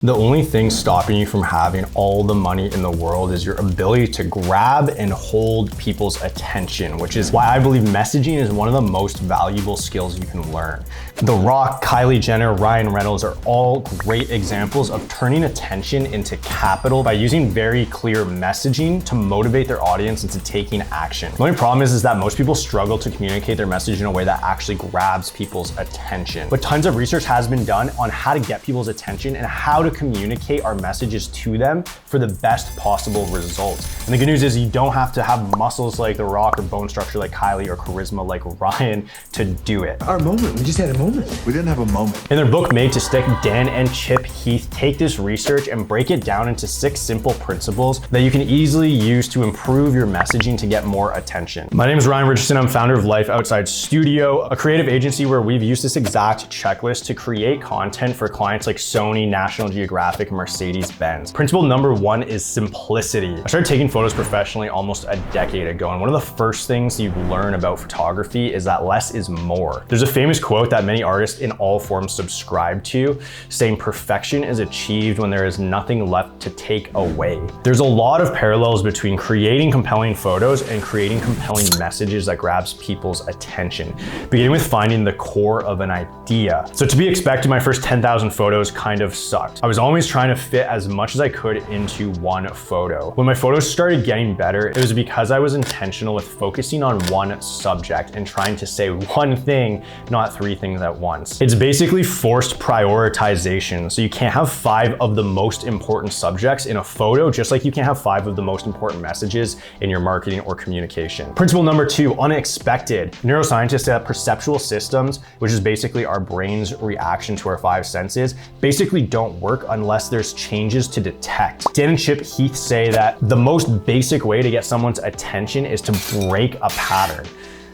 The only thing stopping you from having all the money in the world is your ability to grab and hold people's attention, which is why I believe messaging is one of the most valuable skills you can learn. The Rock, Kylie Jenner, Ryan Reynolds are all great examples of turning attention into capital by using very clear messaging to motivate their audience into taking action. The only problem is that most people struggle to communicate their message in a way that actually grabs people's attention. But tons of research has been done on how to get people's attention and how to communicate our messages to them for the best possible results. And the good news is you don't have to have muscles like The Rock or bone structure like Kylie or charisma like Ryan to do it. Our moment, we just had a moment. We didn't have a moment. In their book Made to Stick, Dan and Chip Heath take this research and break it down into 6 simple principles that you can easily use to improve your messaging to get more attention. My name is Ryan Richardson. I'm founder of Life Outside Studio, a creative agency where we've used this exact checklist to create content for clients like Sony, National Geographic, and Mercedes-Benz. Principle number 1 is simplicity. I started taking photos professionally almost a decade ago, and one of the first things you learn about photography is that less is more. There's a famous quote that many artists in all forms subscribe to, saying perfection is achieved when there is nothing left to take away. There's a lot of parallels between creating compelling photos and creating compelling messages that grabs people's attention, beginning with finding the core of an idea. So to be expected, my first 10,000 photos kind of sucked. I was always trying to fit as much as I could into one photo. When my photos started getting better, it was because I was intentional with focusing on one subject and trying to say one thing, not 3 things at once. It's basically forced prioritization. So you can't have 5 of the most important subjects in a photo, just like you can't have 5 of the most important messages in your marketing or communication. Principle number 2, unexpected. Neuroscientists say that perceptual systems, which is basically our brain's reaction to our 5 senses, basically don't work unless there's changes to detect. Dan and Chip Heath say that the most basic way to get someone's attention is to break a pattern.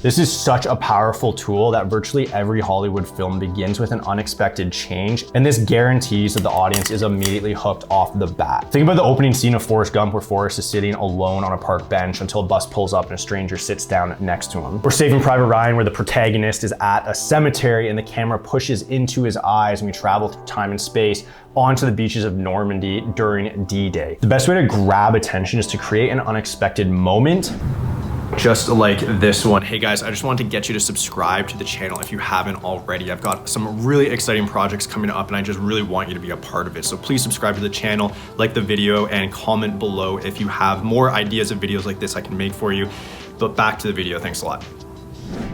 This is such a powerful tool that virtually every Hollywood film begins with an unexpected change, and this guarantees that the audience is immediately hooked off the bat. Think about the opening scene of Forrest Gump where Forrest is sitting alone on a park bench until a bus pulls up and a stranger sits down next to him. Or Saving Private Ryan where the protagonist is at a cemetery and the camera pushes into his eyes and we travel through time and space onto the beaches of Normandy during D-Day. The best way to grab attention is to create an unexpected moment, just like this one. Hey guys, I just wanted to get you to subscribe to the channel if you haven't already. I've got some really exciting projects coming up and I just really want you to be a part of it. So please subscribe to the channel, like the video, and comment below if you have more ideas of videos like this I can make for you. But back to the video, thanks a lot.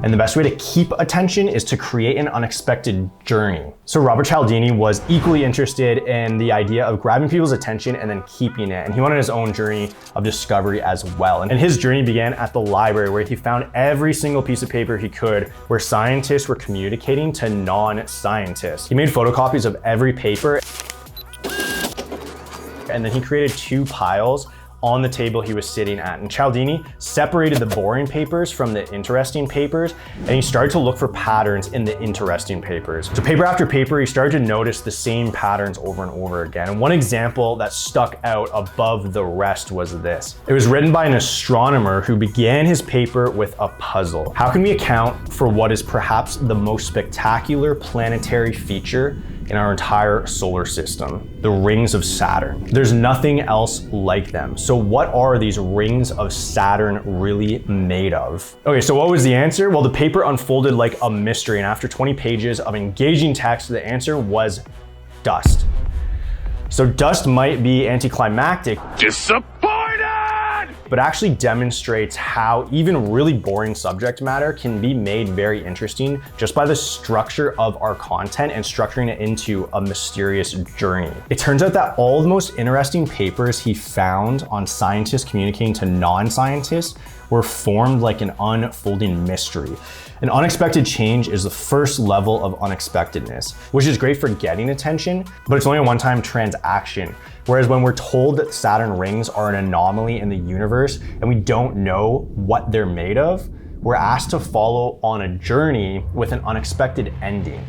And the best way to keep attention is to create an unexpected journey. So Robert Cialdini was equally interested in the idea of grabbing people's attention and then keeping it. And he wanted his own journey of discovery as well. And his journey began at the library where he found every single piece of paper he could where scientists were communicating to non-scientists. He made photocopies of every paper and then he created 2 piles on the table he was sitting at. And Cialdini separated the boring papers from the interesting papers, and he started to look for patterns in the interesting papers. So paper after paper, he started to notice the same patterns over and over again. And one example that stuck out above the rest was this. It was written by an astronomer who began his paper with a puzzle. How can we account for what is perhaps the most spectacular planetary feature in our entire solar system? The rings of Saturn. There's nothing else like them. So what are these rings of Saturn really made of? Okay, so what was the answer? Well, the paper unfolded like a mystery, and after 20 pages of engaging text, the answer was dust. So dust might be anticlimactic, but actually demonstrates how even really boring subject matter can be made very interesting just by the structure of our content and structuring it into a mysterious journey. It turns out that all the most interesting papers he found on scientists communicating to non-scientists were formed like an unfolding mystery. An unexpected change is the first level of unexpectedness, which is great for getting attention, but it's only a one-time transaction. Whereas when we're told that Saturn rings are an anomaly in the universe and we don't know what they're made of, we're asked to follow on a journey with an unexpected ending.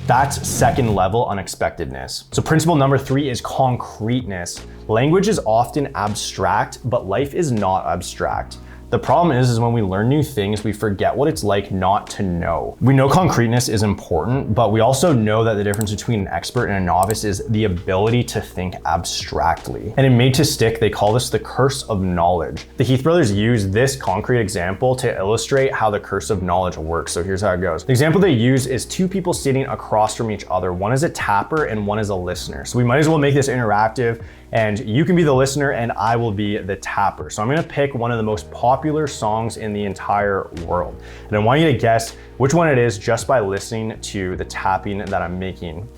That's second level unexpectedness. So principle number 3 is concreteness. Language is often abstract, but life is not abstract. The problem is when we learn new things, we forget what it's like not to know. We know concreteness is important, but we also know that the difference between an expert and a novice is the ability to think abstractly. And in Made to Stick, they call this the curse of knowledge. The Heath brothers use this concrete example to illustrate how the curse of knowledge works. So here's how it goes. The example they use is two people sitting across from each other. One is a tapper and one is a listener. So we might as well make this interactive, and you can be the listener and I will be the tapper. So I'm gonna pick one of the most popular songs in the entire world. And I want you to guess which one it is just by listening to the tapping that I'm making.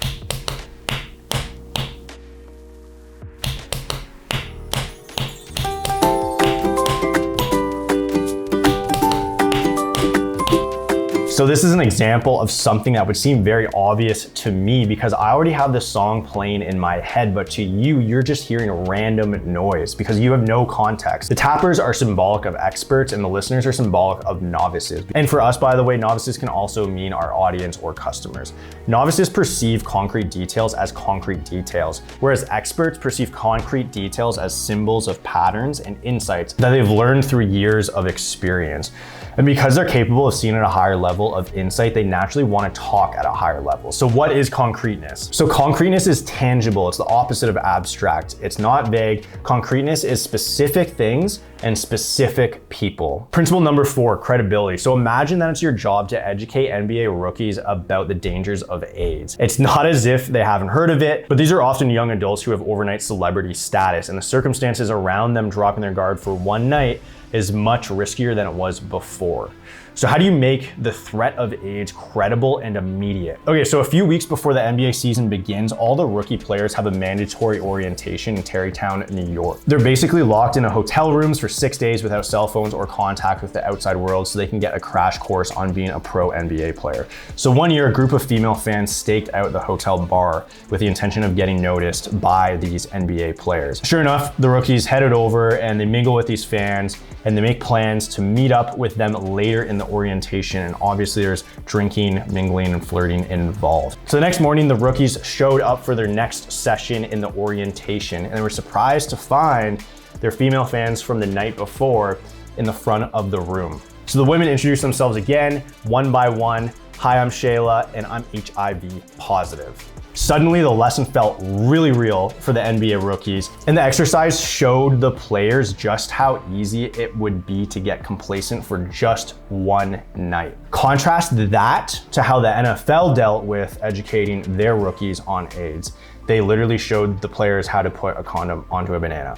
So this is an example of something that would seem very obvious to me because I already have this song playing in my head, but to you, you're just hearing a random noise because you have no context. The tappers are symbolic of experts and the listeners are symbolic of novices. And for us, by the way, novices can also mean our audience or customers. Novices perceive concrete details as concrete details, whereas experts perceive concrete details as symbols of patterns and insights that they've learned through years of experience. And because they're capable of seeing at a higher level of insight, they naturally want to talk at a higher level. So what is concreteness? So concreteness is tangible. It's the opposite of abstract. It's not vague. Concreteness is specific things and specific people. Principle number 4, credibility. So imagine that it's your job to educate NBA rookies about the dangers of AIDS. It's not as if they haven't heard of it, but these are often young adults who have overnight celebrity status, and the circumstances around them dropping their guard for one night is much riskier than it was before. So how do you make the threat of AIDS credible and immediate? Okay, so a few weeks before the NBA season begins, all the rookie players have a mandatory orientation in Tarrytown, New York. They're basically locked in hotel rooms for 6 days without cell phones or contact with the outside world so they can get a crash course on being a pro NBA player. So one year, a group of female fans staked out the hotel bar with the intention of getting noticed by these NBA players. Sure enough, the rookies headed over and they mingle with these fans and they make plans to meet up with them later in the orientation, and obviously there's drinking, mingling, and flirting involved. So the next morning, the rookies showed up for their next session in the orientation, and they were surprised to find their female fans from the night before in the front of the room. So the women introduced themselves again, one by one. Hi, I'm Shayla, and I'm HIV positive. Suddenly, the lesson felt really real for the NBA rookies, and the exercise showed the players just how easy it would be to get complacent for just one night. Contrast that to how the NFL dealt with educating their rookies on AIDS. They literally showed the players how to put a condom onto a banana.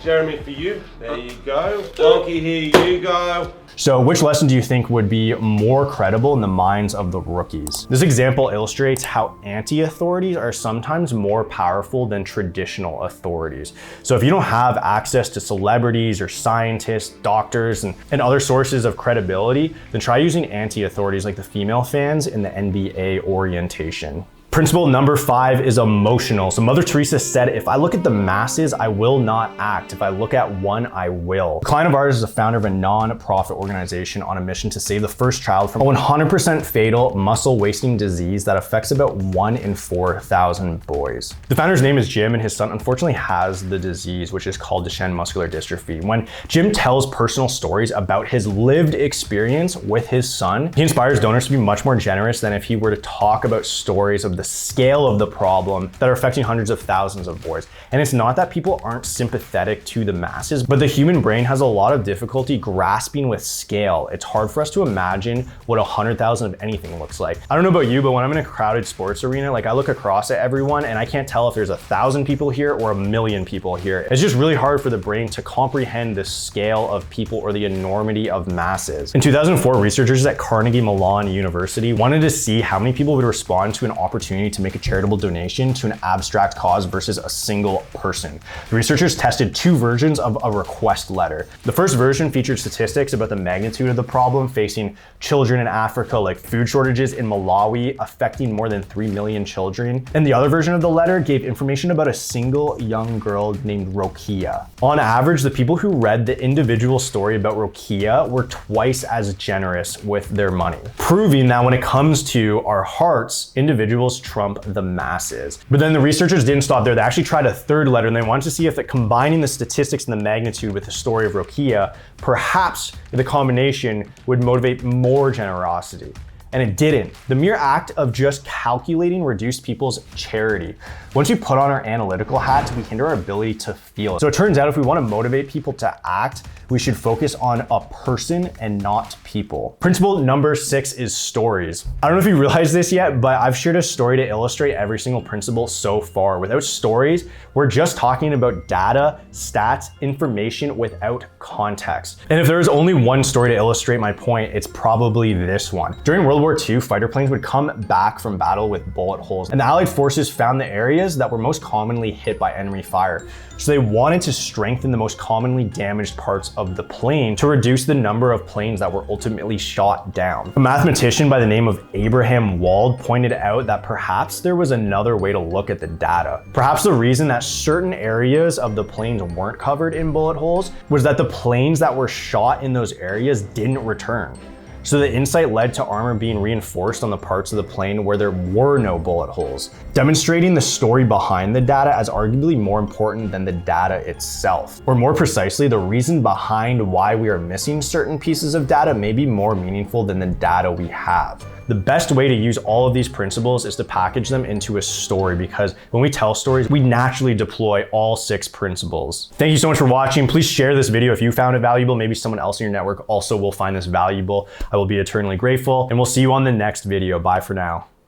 Jeremy, for you, there you go. Donkey, here you go. So which lesson do you think would be more credible in the minds of the rookies? This example illustrates how anti-authorities are sometimes more powerful than traditional authorities. So if you don't have access to celebrities or scientists, doctors, and other sources of credibility, then try using anti-authorities like the female fans in the NBA orientation. Principle number 5 is emotional. So Mother Teresa said, if I look at the masses, I will not act. If I look at one, I will. A client of ours is a founder of a non-profit organization on a mission to save the first child from a 100% fatal muscle wasting disease that affects about 1 in 4,000 boys. The founder's name is Jim, and his son unfortunately has the disease, which is called Duchenne muscular dystrophy. When Jim tells personal stories about his lived experience with his son, he inspires donors to be much more generous than if he were to talk about stories of the scale of the problem that are affecting hundreds of thousands of boys. And it's not that people aren't sympathetic to the masses, but the human brain has a lot of difficulty grasping with scale. It's hard for us to imagine what 100,000 of anything looks like. I don't know about you, but when I'm in a crowded sports arena, like I look across at everyone and I can't tell if there's 1,000 people here or 1,000,000 people here. It's just really hard for the brain to comprehend the scale of people or the enormity of masses. In 2004, researchers at Carnegie Mellon University wanted to see how many people would respond to an opportunity to make a charitable donation to an abstract cause versus a single person. The researchers tested 2 versions of a request letter. The first version featured statistics about the magnitude of the problem facing children in Africa, like food shortages in Malawi affecting more than 3 million children. And the other version of the letter gave information about a single young girl named Rokia. On average, the people who read the individual story about Rokia were twice as generous with their money, proving that when it comes to our hearts, individuals individuals trump the masses. But then the researchers didn't stop there. They actually tried a third letter, and they wanted to see if combining the statistics and the magnitude with the story of Rokia, perhaps the combination would motivate more generosity. And it didn't. The mere act of just calculating reduced people's charity. Once we put on our analytical hats, we hinder our ability to feel. So it turns out if we want to motivate people to act, we should focus on a person and not people. Principle number 6 is stories. I don't know if you realize this yet, but I've shared a story to illustrate every single principle so far. Without stories, we're just talking about data, stats, information without context. And if there's only one story to illustrate my point, it's probably this one. During World War II, fighter planes would come back from battle with bullet holes, and the Allied forces found the areas that were most commonly hit by enemy fire. So they wanted to strengthen the most commonly damaged parts of the plane to reduce the number of planes that were ultimately shot down. A mathematician by the name of Abraham Wald pointed out that perhaps there was another way to look at the data. Perhaps the reason that certain areas of the planes weren't covered in bullet holes was that the planes that were shot in those areas didn't return. So the insight led to armor being reinforced on the parts of the plane where there were no bullet holes, demonstrating the story behind the data as arguably more important than the data itself. Or more precisely, the reason behind why we are missing certain pieces of data may be more meaningful than the data we have. The best way to use all of these principles is to package them into a story, because when we tell stories, we naturally deploy all 6 principles. Thank you so much for watching. Please share this video if you found it valuable. Maybe someone else in your network also will find this valuable. I will be eternally grateful, and we'll see you on the next video. Bye for now.